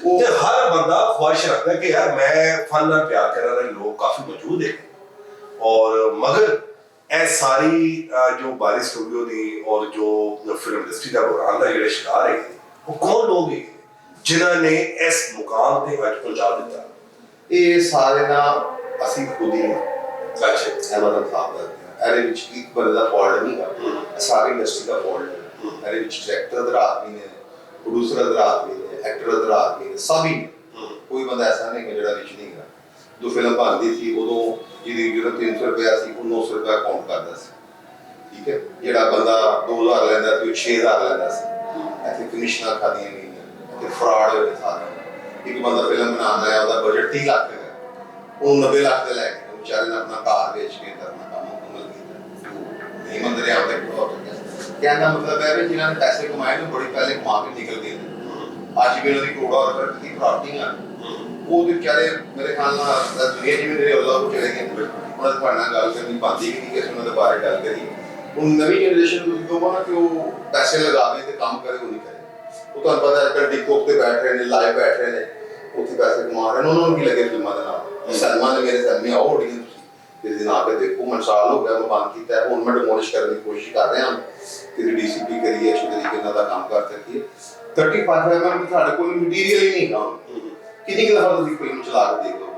ਤੇ ਹਰ ਬੰਦਾ ख्वाहिश रखता है कि यार मैं फन नाल प्यार करने वाले लोग काफी मौजूद है और मगर ਇਹ ਸਾਰੀ जो बारी स्टूडियो दी और जो फिल्म इंडस्ट्री का बुरान का ਜਿਹੜੇ शिकार है वो कौन लोग है जिन्हां ने इस मुकाम ते अज पहुंचा दिता? ਇਹ ਸਾਰੇ ਨਾ ਅਸੀਂ ਖੁਦ ਹੀ अच्छा ਐਮਨ ਸਾਹਿਬ ਦਾ ਇਹਦੇ ਵਿੱਚ ਇੱਕ ਬੰਦੇ ਦਾ ਫਾਲਟ ਨਹੀਂ ਹੈ, ਸਾਰੀ ਇੰਡਸਟਰੀ ਦਾ ਫਾਲਟ ਹੈ। ਇਹਦੇ ਵਿੱਚ ਡਾਇਰੈਕਟਰ ਦਾ ਆਦਮੀ ਨੇ, ਪ੍ਰੋਡਿਊਸਰ ਦਾ ਆਦਮੀ ਨੇ, ਐਕਟਰ ਦਾ ਆਦਮੀ ਨੇ, ਸਭ ਹੀ ਕੋਈ ਬੰਦਾ ਐਸਾ ਨਹੀਂ ਹੈ ਜਿਹੜਾ ਵਿੱਚ ਨਹੀਂ ਹੈ। ਜੋ ਫਿਲਮ ਬਣਦੀ ਸੀ ਉਦੋਂ ਜਿਹਦੀ ਜ਼ਰੂਰਤ 300 ਰੁਪਇਆ ਸੀ ਉਹ 900 ਰੁਪਇਆ ਕਾਊਂਟ ਕਰਦਾ ਸੀ, ਠੀਕ ਹੈ। ਜਿਹੜਾ ਬੰਦਾ 2000 ਲੈਂਦਾ ਸੀ ਉਹ 6000 ਲੈਂਦਾ ਸੀ। ਇੱਥੇ ਕਮਿਸ਼ਨਾਂ ਖਾਦੀਆਂ ਗਈਆਂ, ਇੱਥੇ ਫਰਾਡ ਹੋਏ ਸਾਰੇ। ਇੱਕ ਬੰਦਾ ਫਿਲਮ ਬਣਾਉਂਦਾ ਹੈ, ਉਹਦਾ ਬਜਟ 30 ਲੱਖ ਹੈ, ਉਹ 90 ਲੱਖ ਤੇ ਲੈ ਕੇ ਵਿਚਾਰੇ ਨੇ ਆਪਣਾ ਘਰ ਵੇਚ ਕੇ ਕਰਨਾ ਕੰਮ ਮੁਕੰਮਲ ਕੀਤਾ। ਨਹੀਂ ਮੰਨਦੇ ਆਪ ਤੇ ਬਹੁਤ ਕਹਿਣ ਦਾ ਮਤਲਬ ਹੈ ਵੀ ਜਿਨ੍ਹਾਂ ਨੇ ਪੈਸੇ ਕਮਾਏ ਨੇ ਬੜੀ ਪਹਿਲੇ ਕਮਾ ਕੇ ਨਿਕਲ ਗਏ ਨੇ। ਅੱਜ ਵੀ ਉਹਨਾਂ ਦੀ ਕਰੋੜਾਂ ਰੁਪਏ ਦੀ ਪ੍ਰਾਪਤੀ ਆ, ਉਹ ਤੇ ਵਿਚਾਰੇ ਮੇਰੇ ਖਿਆਲ ਨਾਲ ਦੁਨੀਆ ਜਿਵੇਂ ਮੇਰੇ ਅੱਲਾਹ ਨੂੰ ਚਲੇ ਗਏ। ਉਹਨਾਂ ਦੇ ਤੁਹਾਡੇ ਨਾਲ ਗੱਲ ਕਰਨੀ ਬਣਦੀ ਵੀ ਨਹੀਂ ਕਿ ਅਸੀਂ ਉਹਨਾਂ ਦੇ ਬਾਰੇ ਗੱਲ ਕਰੀਏ। ਹੁਣ ਨਵੀਂ ਜਨਰੇਸ਼ਨ ਨੂੰ ਤੁਸੀਂ ਕਹੋ ਨਾ ਕਿ ਉਹ ਪੈਸੇ ਲਗਾਵੇ ਤੇ ਕੰਮ ਕਰੇ, ਉਹ ਨਹੀਂ ਕਰੇ। ਉਹ ਤੁਹਾਨੂੰ ਪਤਾ ਅੱਜ ਟਿਕਟੋਕ ਤੇ ਬੈਠ ਰਹੇ ਨੇ, ਲਾਈਵ ਬੈਠ ਰਹੇ ਨੇ, ਉੱਥੇ ਪੈਸੇ ਕਮਾ ਰਹੇ ਨੇ। ਉਹਨਾਂ ਨੂੰ ਕੀ ਲੱਗੇ ਫਿਲਮਾਂ ਦੇ ਨਾਲ? ਸਲਮਾਨ ਨੇ ਮੇਰੇ ਸਾਹਮਣੇ ਆਓ ਆਡੀਅנס ਜਿਸ ਦਿਨ ਆ ਕੇ ਦੇਖੋ। ਮੈਂ ਸਾਲ ਹੋ ਗਿਆ ਮੈਂ ਬੰਦ ਕੀਤਾ, ਹੁਣ ਮੈਂ ਡਿਮੋਲਿਸ਼ ਕਰਨ ਦੀ ਕੋਸ਼ਿਸ਼ ਕਰ ਰਿਹਾ ਕਿ ਡੀਸੀਪੀ ਕਰੀਏ, ਅੱਛੇ ਤਰੀਕੇ ਨਾਲ ਦਾ ਕੰਮ ਕਰ ਸਕੀਏ। 35 mm ਸਾਡੇ ਕੋਲ ਮਟੀਰੀਅਲ ਹੀ ਨਹੀਂ ਹੈਗਾ। ਕਿੰਨੀ ਕੁ ਦਫਾ ਤੁਸੀਂ ਫਿਲਮ ਚਲਾ ਕੇ ਦੇਖ ਲਓ।